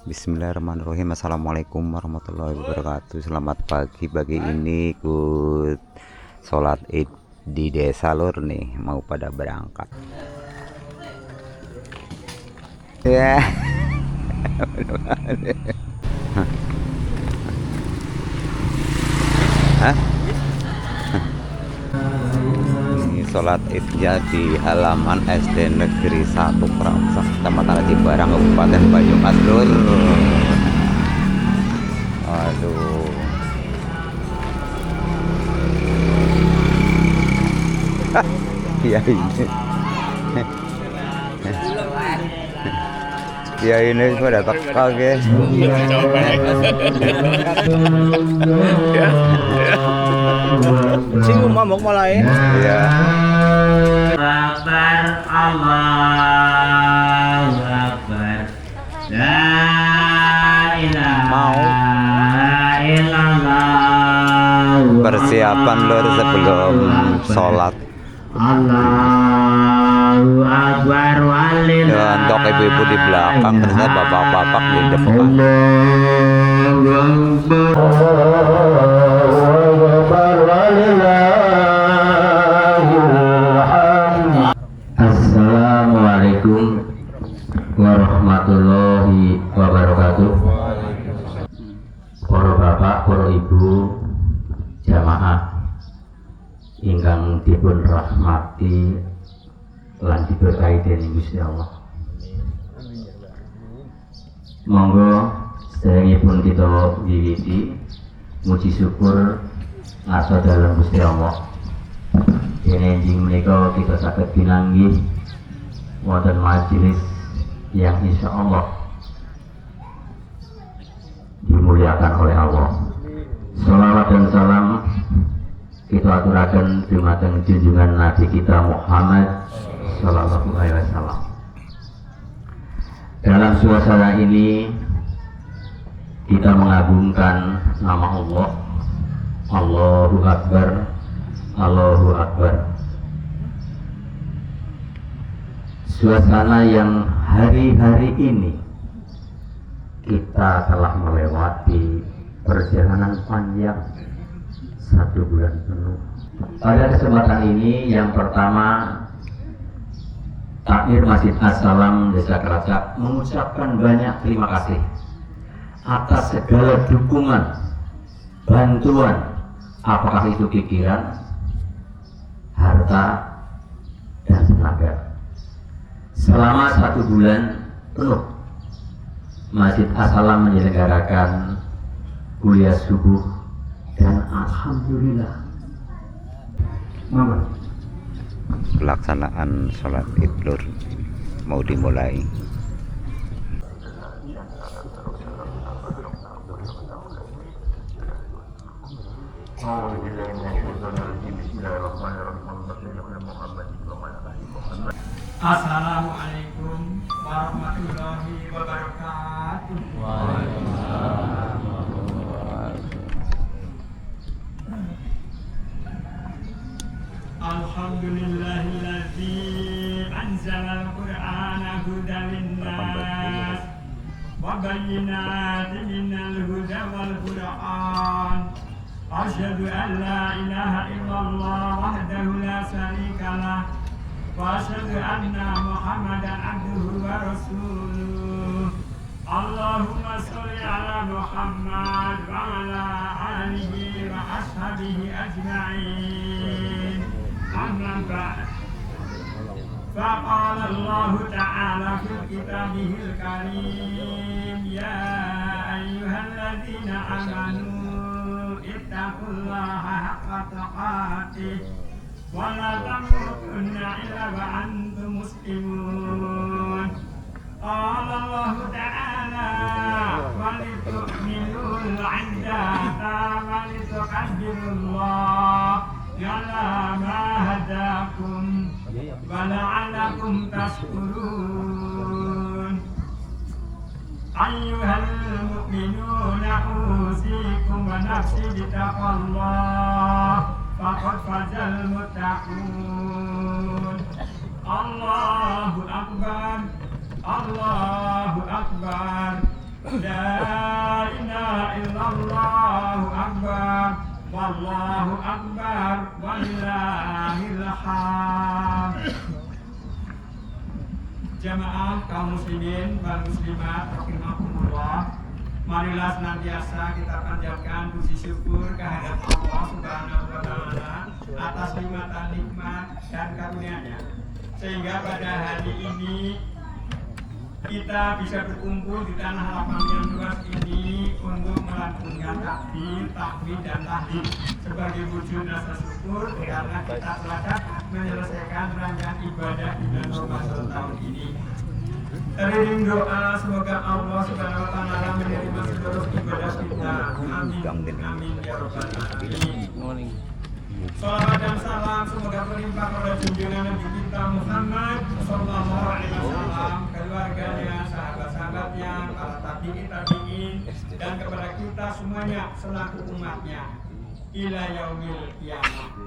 Bismillahirrahmanirrahim. Assalamualaikum warahmatullahi wabarakatuh. Selamat pagi. Pagi ini ikut sholat id di desa lur nih, mau pada berangkat ya. Hah? Ini sholat idnya di halaman SD Negeri 1 Kramsak, Kecamatan Cibarang, Kabupaten Banyumas lur. Aduh, ya ini ya ini pada teka ke sing ngomong mulai ya. Akbar, Allahu Akbar, la ilaha illallah. Persiapan lur sebelum sholat. Allahu Akbar walillah. Ya, untuk ibu-ibu di belakang, ternyata bapak-bapak di depan. Assalamualaikum warahmatullahi wabarakatuh. Para bapak, para ibu, jamaah ingkang dipun rahmati lan diberkahi dening Gusti Allah. Monggo sedherengipun kita wiwiti muji syukur ngarsa dalem Gusti Allah. Dene injing menika kita saged pinanggih wonten majelis yang insya Allah dimuliakan oleh Allah. Salawat dan salam kita aturaken dumateng junjungan Nabi kita Muhammad Sallallahu Alaihi Wasallam. Dalam suasana ini kita mengagungkan nama Allah. Allahu Akbar, Allahu Akbar. Suasana yang hari-hari ini kita telah melewati perjalanan panjang 1 bulan penuh. Pada kesempatan ini yang pertama, Takmir Masjid As-Salam Desa Keracak mengucapkan banyak terima kasih atas segala dukungan, bantuan, apakah itu pikiran, harta, dan tenaga. Selama 1 bulan penuh, Masjid As-Salam menyelenggarakan kuliah subuh dan alhamdulillah Pelaksanaan sholat id lur mau dimulai. Assalamualaikum warahmatullahi wabarakatuh. Alhamdulillahilladzi anzalal qur'ana hudan linnas wa bayyinatin minal huda wal qur'an. Asyhadu an la ilaha illallah wahdahu la syarika lah wa asyhadu anna Muhammadan abduhu wa rasuluh. Allahumma sholli ala Muhammad wa ala alihi wa ashabihi ajma'in. Amma ba'd. Faqala Allah ta'ala fi kitabihil karim, ya ayyuhalladzina amanu ittaqullaha haqqa tuqatih wa la tamutunna illa wa antum muslimun. Qala Allah ta'ala walitu'minul 'iddata walituqaddirullah ala ma hadakum wa la'alakum tashkurun. Ayyuhal mu'minuna usikum wa nafsi bitaqwallah faqad fazal muttaqun. Allahu Akbar, Allahu Akbar. Wallahu akbar walillahil hamd. Jamaah kaum muslimin wal muslimat rahimakumullah, marilah senantiasa kita panjatkan puji syukur kehadirat Allah Subhanahu wa taala atas nikmat dan karunia-Nya, sehingga pada hari ini kita bisa berkumpul di tanah lapang yang luas ini untuk melantunkan takbir, tahmid dan tahlil sebagai wujud rasa syukur karena kita telah dapat menyelesaikan rangkaian ibadah di bulan Ramadan tahun ini. Teriring doa semoga Allah Subhanahu wa taala menerima seluruh ibadah kita. Amin amin ya rabbal alamin. Salawat dan salam semoga berlimpah pada junjungan Nabi kita Muhammad sallallahu alaihi wasallam, keluarganya, sahabat-sahabatnya, para tabi'in dan kepada kita semuanya selaku umatnya ila yaumil qiyamah.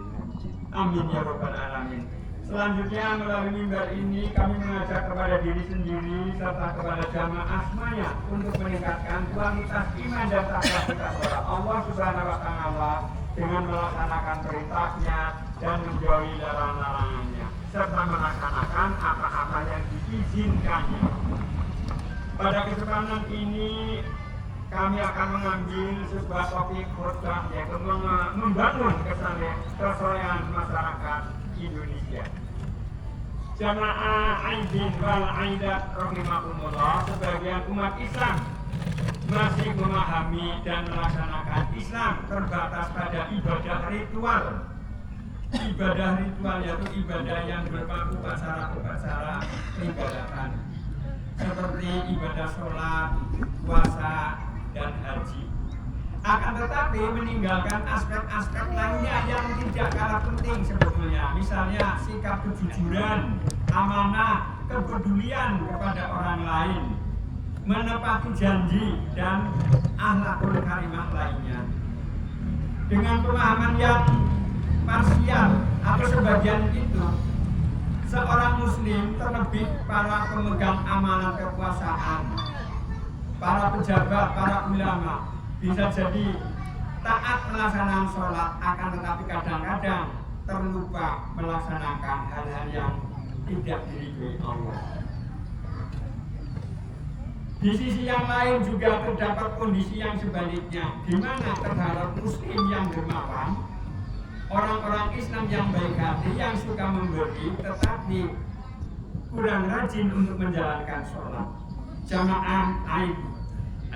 Amin ya rabbal alamin. Selanjutnya melalui mimbar ini kami mengajak kepada diri sendiri serta kepada jamaah semuanya untuk meningkatkan kualitas iman dan takwa kita kepada Allah Subhanahu wa taala dengan melaksanakan perintahnya dan menjauhi larangan-larangannya serta melaksanakan apa-apa yang diizinkannya. Pada kesempatan ini kami akan mengambil sebuah topik khutbah yaitu membangun kesolehan masyarakat Indonesia. Jamaah Aidin wal Aidat rahimakumullah, sebagian umat Islam masih memahami dan melaksanakan Islam terbatas pada ibadah ritual. Ibadah ritual yaitu ibadah yang berupa upacara-upacara peribadatan seperti ibadah sholat, puasa, dan haji. Akan tetapi meninggalkan aspek-aspek lainnya yang tidak kalah penting sebetulnya. Misalnya sikap kejujuran, amanah, kepedulian kepada orang lain, menepati janji, dan akhlakul karimah lainnya. Dengan pemahaman yang parsial atau sebagian itu, seorang muslim terlebih para pemegang amanah kekuasaan, para pejabat, para ulama bisa jadi taat melaksanakan sholat, akan tetapi kadang-kadang terlupa melaksanakan hal-hal yang tidak diridhoi Allah. Di sisi yang lain juga terdapat kondisi yang sebaliknya, di mana terhadap muslim yang dermawan, orang-orang Islam yang baik hati, yang suka memberi, tetapi kurang rajin untuk menjalankan sholat. Jamaah Aid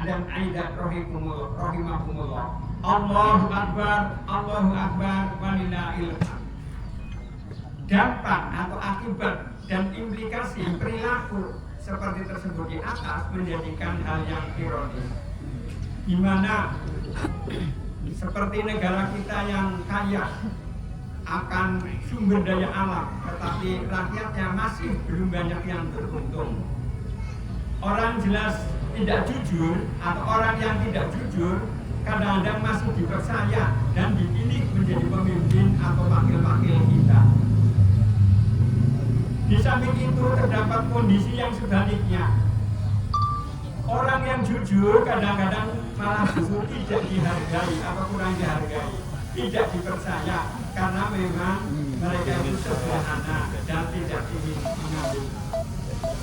dan Aidat rahimahumullah, Allahu Akbar walillahil hamd. Dampak atau akibat dan implikasi perilaku seperti tersebut di atas menjadikan hal yang ironis, di mana seperti negara kita yang kaya akan sumber daya alam, tetapi rakyatnya masih belum banyak yang beruntung. Orang jelas tidak jujur atau orang yang tidak jujur kadang-kadang masih dipercaya dan dipilih menjadi pemimpin atau wakil-wakil kita. Di samping itu terdapat kondisi yang sebaliknya. Orang yang jujur kadang-kadang malah justru tidak dihargai atau kurang dihargai, tidak dipercaya karena memang mereka itu sederhana dan tidak ingin mengambil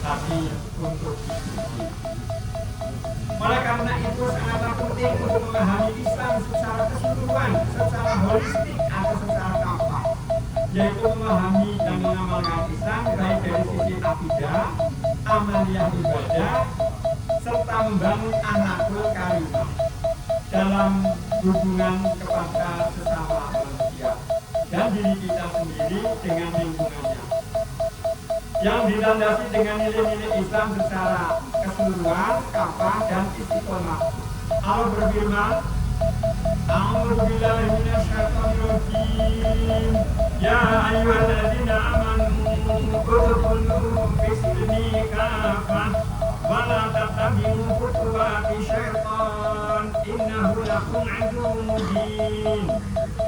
hati untuk diskusi. Oleh karena itu sangatlah penting untuk memahami Islam secara keseluruhan, secara holistik atau secara kafah, yaitu memahami dan mengamalkan Islam baik dari sisi akidah, amaliyah ibadah, serta membangun akhlakul karimah dalam hubungan kepada sesama manusia dan diri kita sendiri dengan lingkungannya, yang dilandasi dengan nilai-nilai Islam secara keseluruhan, kafah, dan istiqomah. Allah berfirman, A'udzubillahi minasyaitonirrajim. Ya ayyuhalladzina amanu udkhulu fis-silmi kafah wa la tattabi'u khutuwati syaitan innahu lakum aduwwun mubin.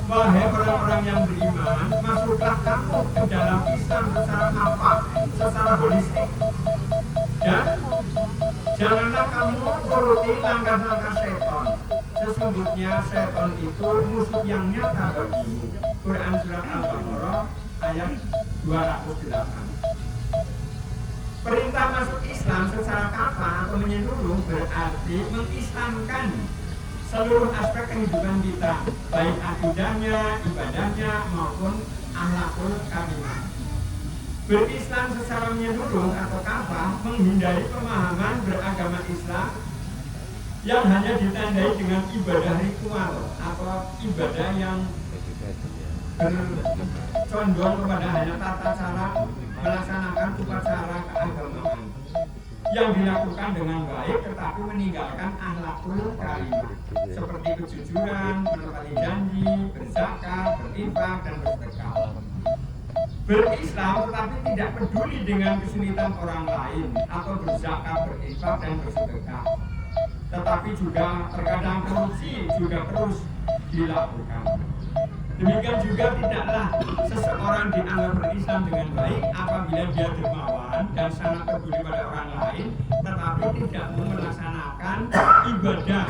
Wahai orang-orang yang beriman, masuklah kamu ke dalam Islam secara kafah, secara holistik, dan janganlah kamu turuti langkah-langkah syaitan. Sesungguhnya setan itu musuh yang nyata bagimu. Quran surat Al-Baqarah ayat 208. Perintah masuk Islam secara kafah atau menyeluruh berarti mengislamkan seluruh aspek kehidupan kita, baik akidahnya, ibadahnya maupun akhlakul karimah. Berislam secara menyeluruh atau kafah menghindari pemahaman beragama Islam yang hanya ditandai dengan ibadah ritual atau ibadah yang bercondong kepada hanya tata cara melaksanakan upacara keagamaan yang dilakukan dengan baik tetapi meninggalkan akhlakul karimah seperti kejujuran, menepati janji, berzakat, berinfak dan bersedekah. Berislam tetapi tidak peduli dengan kesulitan orang lain atau berzakat, berinfak dan bersedekah. Tetapi juga terkadang korupsi juga terus dilakukan. Demikian juga tidaklah seseorang dianggap berislam dengan baik apabila dia dermawan dan sangat peduli pada orang lain, tetapi tidak mau melaksanakan ibadah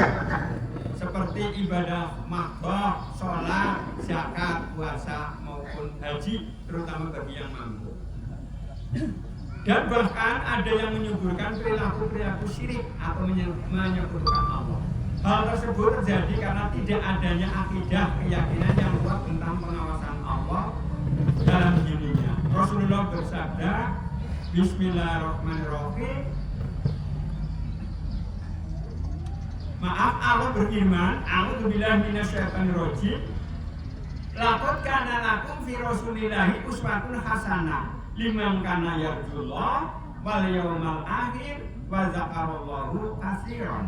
seperti ibadah makhluk, sholat, zakat, puasa maupun haji, terutama bagi yang mampu. Dan bahkan ada yang menyuburkan perilaku syirik atau menyekutukan Allah. Hal tersebut terjadi karena tidak adanya akidah keyakinan yang kuat tentang pengawasan Allah dalam dirinya. Rasulullah bersabda, Bismillahirrahmanirrahim. Maaf, Allah berfirman, A'udzubillahi minasyaitonirrajim. Laqad kana lakum fi Rasulillahi uswatun hasanah liman kana yarjullah wal yawmal akhir wa zakarallahu katsiran.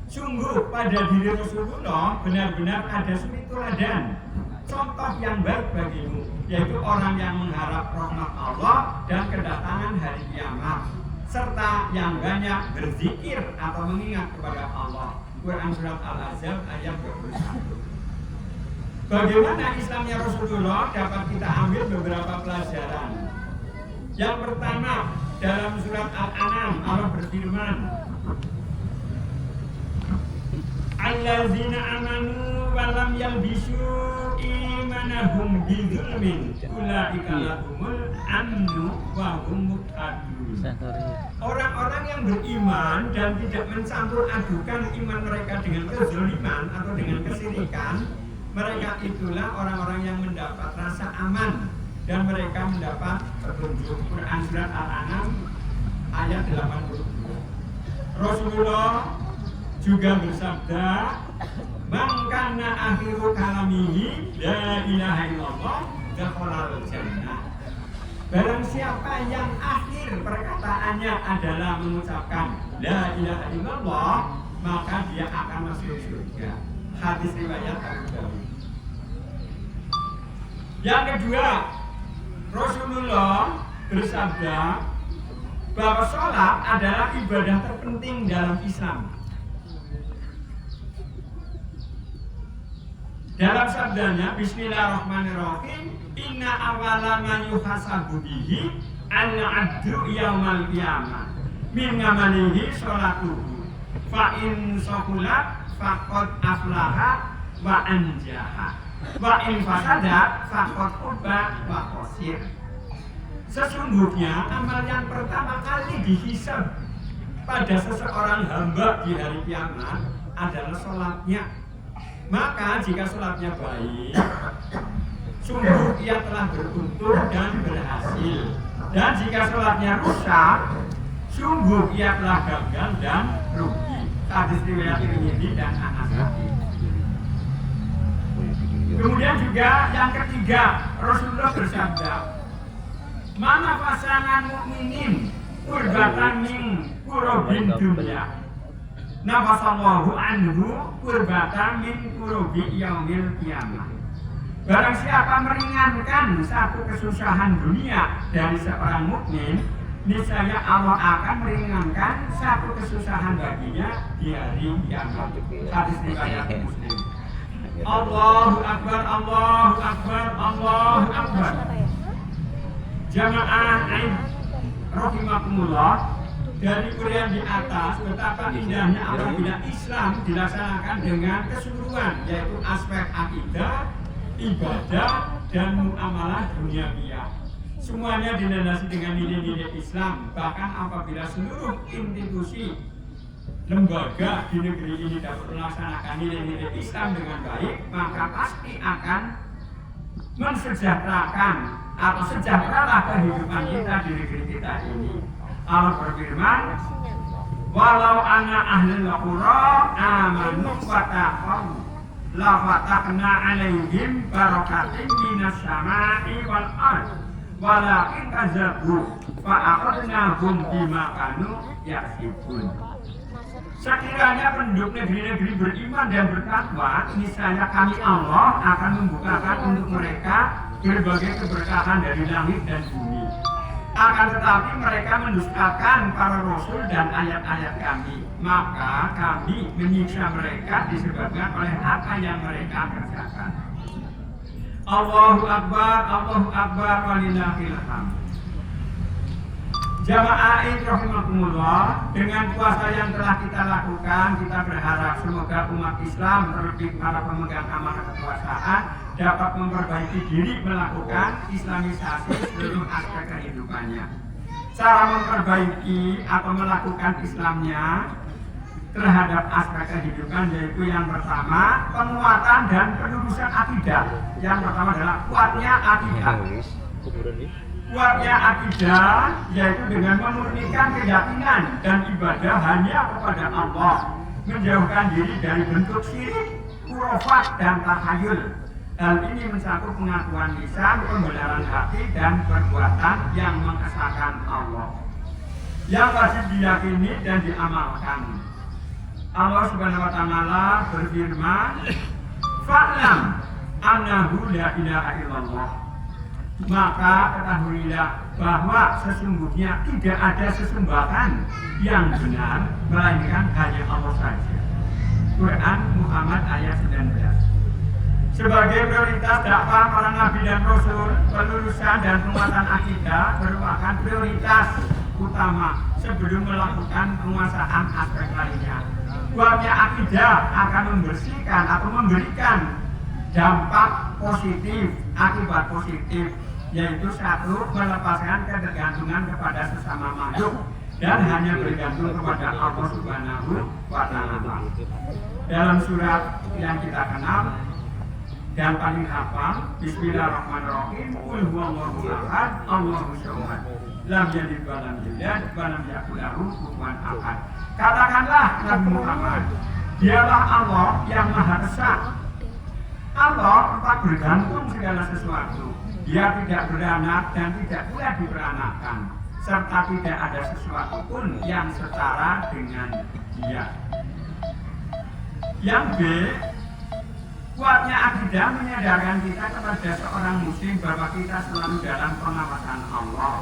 Sungguh pada diri Rasulullah benar-benar ada suri teladan, contoh yang baik bagimu, yaitu orang yang mengharap rahmat Allah dan kedatangan hari kiamat, serta yang banyak berzikir atau mengingat kepada Allah. Quran surat Al-Ahzab ayat 21. Bagaimana Islamnya Rasulullah dapat kita ambil beberapa pelajaran. Yang pertama, dalam surat Al-An'am Allah berfirman, Allazina amanu wa lam yalbisu imanahum bidzulmin ulaika lahumul amnu wa hum muhtadun. Orang-orang yang beriman dan tidak mencampur adukan iman mereka dengan kezaliman atau dengan kesyirikan, mereka itulah orang-orang yang mendapat rasa aman dan mereka mendapat petunjuk. Quran surat Al-An'am ayat 82. Rasulullah juga bersabda, "Man kana akhiru kalamihi la ilaha illallah dakhalal jannah." Barang siapa yang akhir perkataannya adalah mengucapkan la ilaha illallah, maka dia akan masuk surga. Hadis riwayat Abu Dawud. Yang kedua, Rasulullah bersabda bahwa sholat adalah ibadah terpenting dalam Islam. Dalam sabdanya, Bismillahirrahmanirrahim, Inna awala man yuhasabu bihi al-'abdu yaumal qiyamah min ngamalihi sholatuhu fa in sakulat faqad aflaha wa anjaha wa in fasadat faqad ubba wa khosir. Sesungguhnya amal yang pertama kali dihisab pada seseorang hamba di hari kiamat adalah sholatnya. Maka jika sholatnya baik, sungguh ia telah beruntung dan berhasil. Dan jika sholatnya rusak, sungguh ia telah gagal dan rugi. Hadis riwayat Tirmidzi dan An-Nasa'i. Kemudian juga yang ketiga, Rasulullah bersabda, "Mana pasangan mukminin kurbatan min kurobin dunya, nafasallahu anhu kurbatan min kurobi yaumil qiyamah." Barang siapa meringankan satu kesusahan dunia dari seorang mukmin, niscaya Allah akan meringankan satu kesusahan baginya di hari kiamat. Hadis riwayat Muslim. Allahu Akbar, Allahu Akbar, Allahu Akbar. Jamaah Aid rahimakumullah, dari uraian di atas betapa indahnya apabila Islam dilaksanakan dengan keseluruhan, yaitu aspek akidah, ibadah, dan muamalah duniawiyah. Semuanya dilandasi dengan nilai-nilai Islam. Bahkan apabila seluruh institusi lembaga di negeri ini dapat melaksanakan nilai-nilai Islam dengan baik, maka pasti akan mensejahterakan atau sejahteralah kehidupan kita di negeri kita ini. Allah berfirman, walau anna ahlul qura amanu wa taqaw la fatahna alaihim barakatin minas sama'i wal ard walakin kazzabu fa akhadnahum bima kanu yaksibun. Sekiranya penduduk negeri-negeri beriman dan bertakwa, niscaya kami Allah akan membukakan untuk mereka berbagai keberkahan dari langit dan bumi. Akan tetapi mereka mendustakan para rasul dan ayat-ayat kami, maka kami menyiksa mereka disebabkan oleh apa yang mereka kerjakan. Allahu Akbar, walillahil hamd. Jamaah Id rahimakumullah, dengan puasa yang telah kita lakukan, kita berharap semoga umat Islam, terlebih para pemegang amanah kekuasaan, dapat memperbaiki diri melakukan islamisasi seluruh aspek kehidupannya. Cara memperbaiki atau melakukan Islamnya terhadap aspek kehidupan yaitu yang pertama, penguatan dan penerusan akidah. Yang pertama adalah kuatnya akidah. Kuatnya akidah yaitu dengan memurnikan keyakinan dan ibadah hanya kepada Allah, menjauhkan diri dari bentuk syirik, khurafat dan takhayul. Hal ini mencakup pengakuan lisan, pembenaran hati dan perbuatan yang mengesahkan Allah, yang wajib diyakini dan diamalkan. Allah Subhanahu wa taala berfirman, "Fa'lam annahu la ilaha illallah." Maka ketahuilah bahwa sesungguhnya tidak ada sesembahan yang benar melainkan hanya Allah saja. Quran Muhammad ayat 19. Sebagai prioritas dakwah para nabi dan rasul, pelurusan dan penguatan akidah merupakan prioritas utama sebelum melakukan penguasaan aspek lainnya. Kuatnya akidah akan membersihkan atau memberikan dampak positif, akibat positif, yaitu satu, melepaskan ketergantungan kepada sesama makhluk dan hanya bergantung kepada Allah Subhanahu wa Ta'ala. Dalam surat yang kita kenal dan paling hafal, Bismillahirrahmanirrahim, Qul huwallahu ahad, Allahus samad, lam yalid wa lam yulad wa lam yakul lahu kufuwan ahad. Katakanlah Nabi Muhammad, dialah Allah yang Maha Esa. Allah tempat bergantung segala sesuatu. Dia tidak beranak dan tidak pula diperanakan, serta tidak ada sesuatu pun yang setara dengan Dia. Yang B, kuatnya akidah menyadarkan kita kepada seorang muslim bahwa kita selalu dalam pengawasan Allah.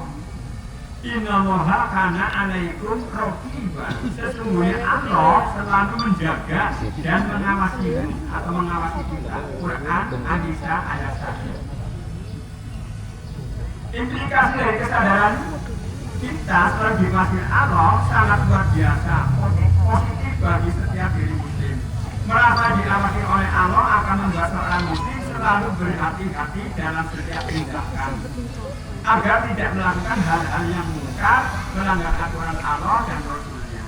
Innallaha kana alaikum raqiba. Sesungguhnya Allah selalu menjaga dan mengawasi atau mengawasi kita. Quran An-Nisa ayat 1. Implikasi dari kesadaran kita setelah dimasih Allah sangat luar biasa, positif bagi setiap diri muslim. Merasa diawasi oleh Allah akan membuat seorang muslim selalu berhati-hati dalam setiap tindakan, agar tidak melakukan hal-hal yang mungkar, melanggar aturan Allah dan Rasul-Nya.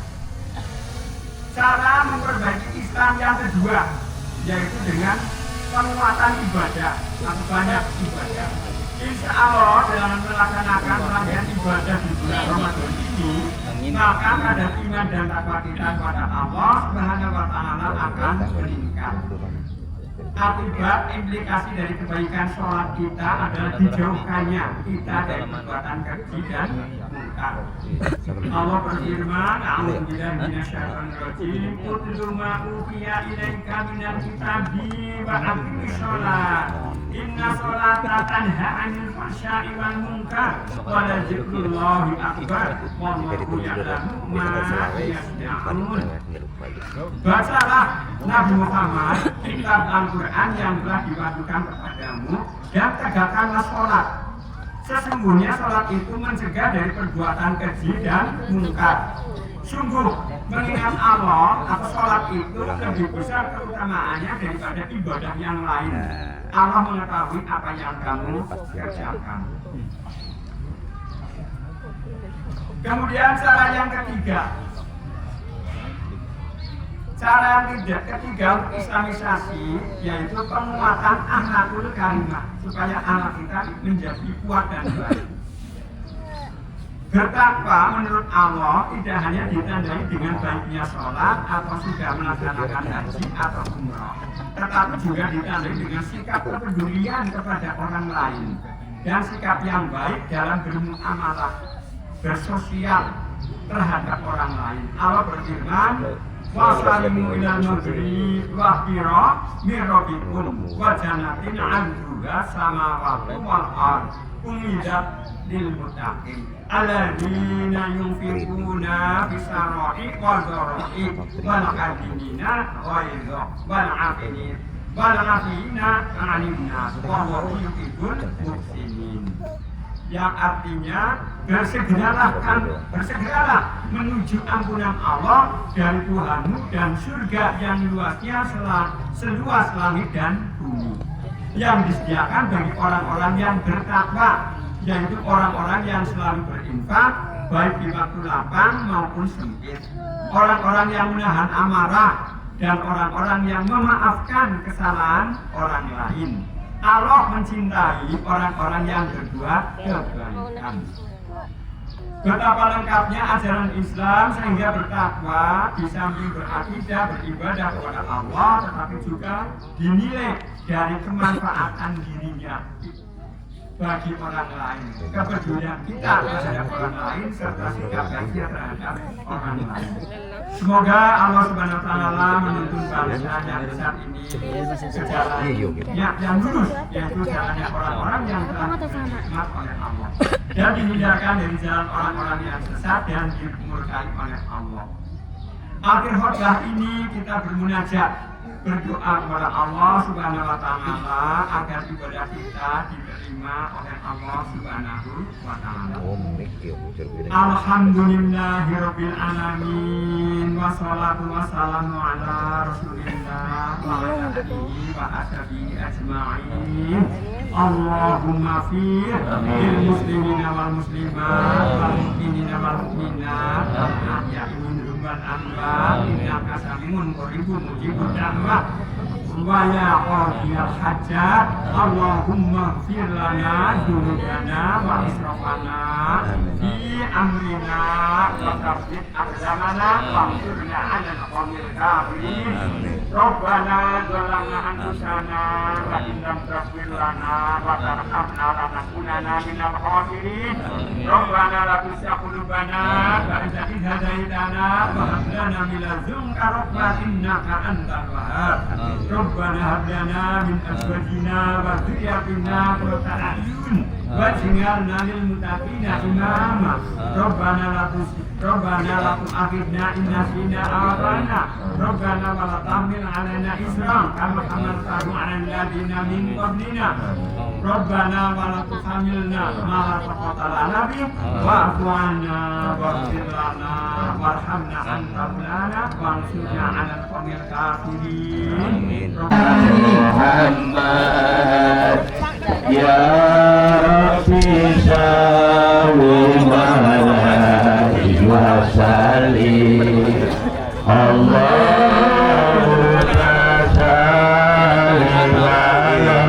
Cara memperbaiki Islam yang kedua yaitu dengan penguatan ibadah atau banyak ibadah. Insya Allah dalam melaksanakan rangkaian ibadah di bulan Ramadan ini, maka kadar iman dan takwa kita kepada Allah Subhanahu wa Ta'ala akan meningkat. Akibat implikasi dari kebaikan sholat kita adalah dijauhkannya kita dari perbuatan keji dan mungkar. Allah berfirman, "A'udzubillahi minasyaitonir rajim. Utlu ma uhiya ilaika minal kitabi wa aqimis sholat. Inna sholata tanha 'anil fahsya'i wal munkar wa la dzikrullahi akbar. Wallahu ya'lamu ma yasna'un." Bacalah Nabi Muhammad kitab Al-Quran yang telah diwahyukan kepadamu dan tegakkanlah sholat. Sesungguhnya sholat itu mencegah dari perbuatan keji dan mungkar. Sungguh mengingat Allah atau sholat itu lebih besar keutamaannya daripada ibadah yang lain. Allah mengetahui apa yang kamu kerjakan. Kemudian cara yang ketiga, ketiga untuk islamisasi yaitu penguatan akhlakul karimah supaya anak kita menjadi kuat dan baik. Bertakwa menurut Allah tidak hanya ditandai dengan baiknya sholat atau sudah melaksanakan haji atau umroh, tetapi juga ditandai dengan sikap kepedulian kepada orang lain dan sikap yang baik dalam bermuamalah, bersosial terhadap orang lain. Allah berfirman, wasalimu ilal mudri wahbiro mirobikum wajanatin anjuga samawatu wal ard umidat lil mutaqin alladzina yunfiquna fisaroi wal dharoi wal hadinina ghaidha wal afinin wal afina 'anil nas wallahu yuhibbul muhsinin. Yang artinya bersegeralah menuju ampunan Allah dari Tuhanmu dan surga yang luasnya seluas langit dan bumi, yang disediakan bagi orang-orang yang bertakwa, yaitu orang-orang yang selalu berinfak baik di waktu lapang maupun sempit, orang-orang yang menahan amarah, dan orang-orang yang memaafkan kesalahan orang lain. Allah mencintai orang-orang yang berbuat kebaikan. Betapa lengkapnya ajaran Islam sehingga bertakwa di samping berakidah beribadah kepada Allah, tetapi juga dinilai dari kemanfaatan dirinya bagi orang lain, kepedulian kita terhadap orang lain serta sikap baiknya terhadap orang lain. Semoga Allah Subhanahu wa taala menuntun bangsa yang besar ini ke jalan yang lurus, yaitu jalannya orang-orang yang telah dinikmat oleh Allah, dan dihindarkan dari jalan orang-orang yang sesat dan dimurkai oleh Allah. Akhir khutbah ini kita bermunajat, berdoa kepada Allah Subhanahu wa taala agar ibadah kita diterima oleh Allah Subhanahu wa taala. Alhamdulillahirabbil alamin wassalatu wassalamu ala Rasulillah wa ala alihi wa ashabihi ajma'in. Allahumma fir lil muslimina wal muslimat wal mu'minina wal mu'minat ahya'i minhum wal amwat innaka samiun qaribun mujibud da'wah wa ya qadiyal hajat Allahumma fir lana dzunubana wa israfana fi amrina wa tsabbit aqdamana wa ansurna 'alal qawmil kafirin. Rabbana zalamna anfusana wa in lam taghfir lana wa tarhamna lanakunanna minal khasirin. Rabbana la tuzigh qulubana ba'da idh hadaytana wa hab lana min ladunka rahmatan innaka antal wahhab. Rabbana hab lana min azwajina wa dhurriyyatina qurrata a'yun waj'alna lil muttaqina imama. Rabbana la tu'akhidna in nasina aw akhtana. Rabbana wa la tahmil 'alaina isran kama hamaltahu 'alal ladzina min qablina. Rabbana wa la tuhammilna ma la taqata lana bih wa'fu 'anna waghfir lana warhamna anta maulana wansurna 'alal qawmil kafirin. Muhammad ya Rabbi salli wa sallim Allahumma salli ala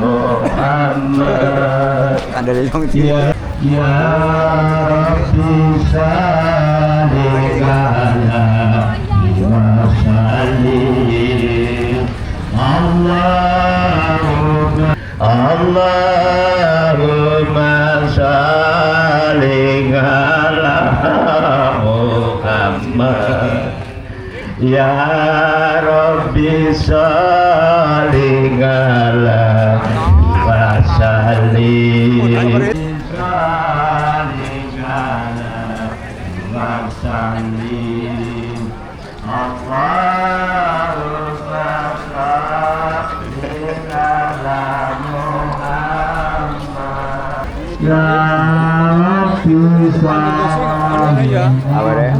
Muhammad ya Rabbi salli ala wa sallim Allahumma salli ala Muhammad ya Rabbi salli ala wa sallim Ya Rabbi Apa deh?